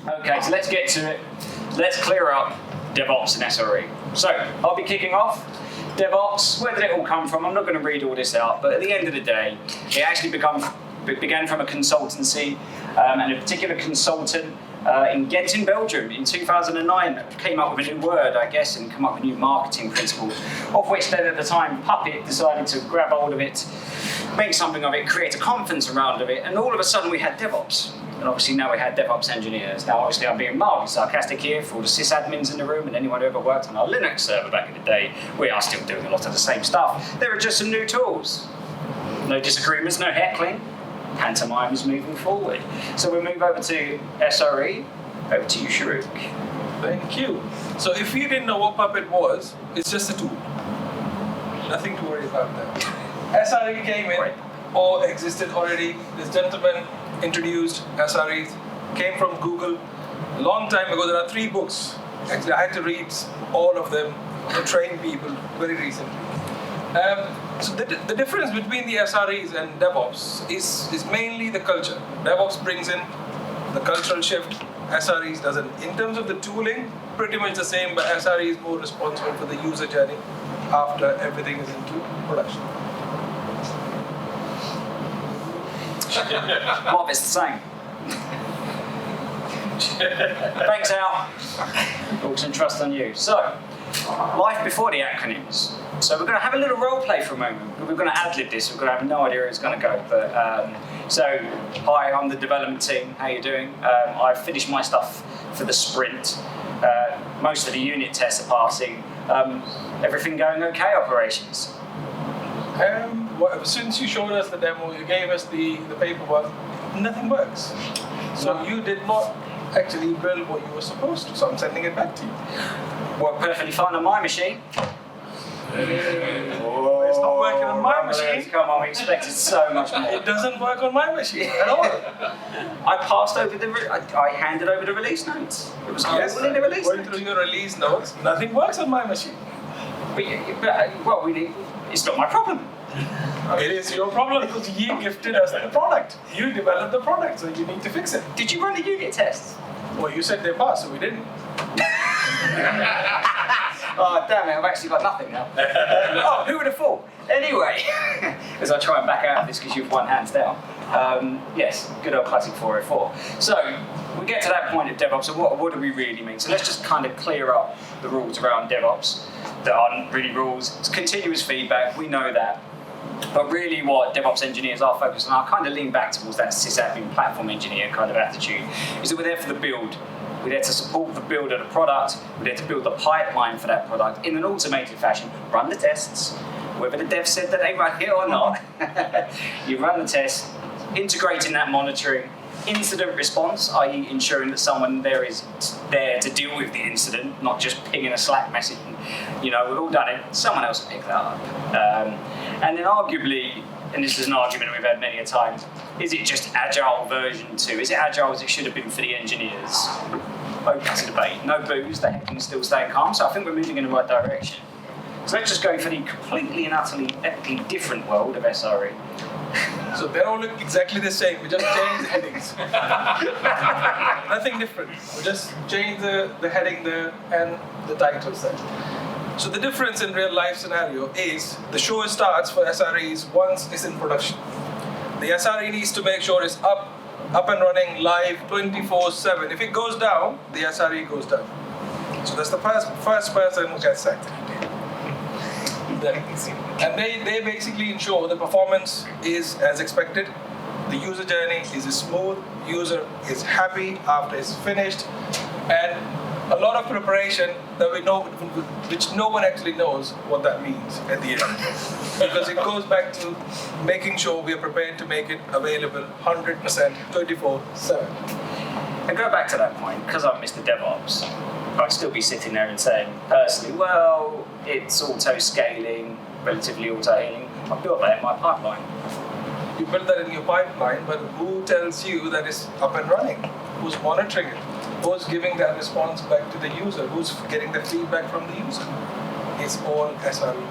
Okay, so let's get to it. Let's clear up DevOps and SRE. So I'll be kicking off. DevOps, where did it all come from? I'm not going to read all this out, but at the end of the day, it actually began from a consultancy, and a particular consultant in Ghent in Belgium in 2009 came up with a new word, I guess, and come up with a new marketing principle, of which then at the time Puppet decided to grab hold of it, make something of it, create a conference around of it, and all of a sudden we had DevOps. And obviously now we had DevOps engineers. Now obviously I'm being mildly sarcastic here for all the sysadmins in the room and anyone who ever worked on our Linux server back in the day. We are still doing a lot of the same stuff. There are just some new tools. No disagreements, no heckling. Pantomime is moving forward. So we'll move over to SRE. Over to you, Sharukh. Thank you. So if you didn't know what Puppet was, it's just a tool. Nothing to worry about there. SRE came in, or existed already. This gentleman introduced SREs, came from Google a long time ago. There are 3 books. Actually, I had to read all of them to train people very recently. So the difference between the SREs and DevOps is mainly the culture. DevOps brings in the cultural shift, SREs doesn't. In terms of the tooling, pretty much the same, but SRE is more responsible for the user journey after everything is into production. What if it's the same? Thanks, Al. Talks and trust on you. So, life before the acronyms. So we're going to have a little role play for a moment. We're going to ad-lib this. We're going to have no idea where it's going to go. But so, hi, I'm the development team. How you doing? I've finished my stuff for the sprint. Most of the unit tests are passing. Everything going okay? Operations? Well, since you showed us the demo, you gave us the paperwork. Nothing works. So you did not actually build what you were supposed to. So I'm sending it back to you. Worked perfectly fine on my machine. It's not working on my machine. Come on, we expected so much more. It doesn't work on my machine at all. I passed over I handed over the release notes. It was all in the release Going notes. through your release notes, nothing works on my machine. Well, it's not my problem. It is your problem because you gifted us the product. You developed the product, so you need to fix it. Did you run the unit tests? Well, you said they passed, so we didn't. Oh, damn it, I've actually got nothing now. Oh, who would have thought? Anyway, as I try and back out of this because you've won hands down. Yes, good old classic 404. So, we get to that point of DevOps, and what do we really mean? So let's just kind of clear up the rules around DevOps that aren't really rules. It's continuous feedback, we know that. But really what DevOps engineers are focused on, I kind of lean back towards that sysadmin platform engineer kind of attitude, is that we're there for the build. We're there to support the build of the product. We're there to build the pipeline for that product in an automated fashion. Run the tests, whether the dev said that they run it or not. You run the tests, integrating that monitoring, incident response, i.e. ensuring that someone there is there to deal with the incident, not just pinging a Slack message. We've all done it. Someone else will pick that up. And then arguably, and this is an argument we've had many a time, is it just Agile version 2? Is it Agile as it should have been for the engineers? Open to debate. No booze, the heck can still stay calm, so I think we're moving in the right direction. So let's just go for the completely and utterly epically different world of SRE. So they all look exactly the same, we just changed the headings. Nothing different. We just changed the heading there and the titles there. So the difference in real life scenario is the show starts for SREs once it's in production. The SRE needs to make sure it's up and running live 24/7. If it goes down, the SRE goes down. So that's the first person who gets sacked. And they basically ensure the performance is as expected, the user journey is smooth, user is happy after it's finished, and a lot of preparation that we know, which no one actually knows what that means at the end. Because it goes back to making sure we are prepared to make it available 100% 24/7. And go back to that point, because I'm Mr. DevOps, I'd still be sitting there and saying, personally, well, it's auto-scaling, relatively auto-healing. I built that in my pipeline. You built that in your pipeline, but who tells you that it's up and running? Who's monitoring it? Who's giving that response back to the user? Who's getting the feedback from the user? It's all SRE.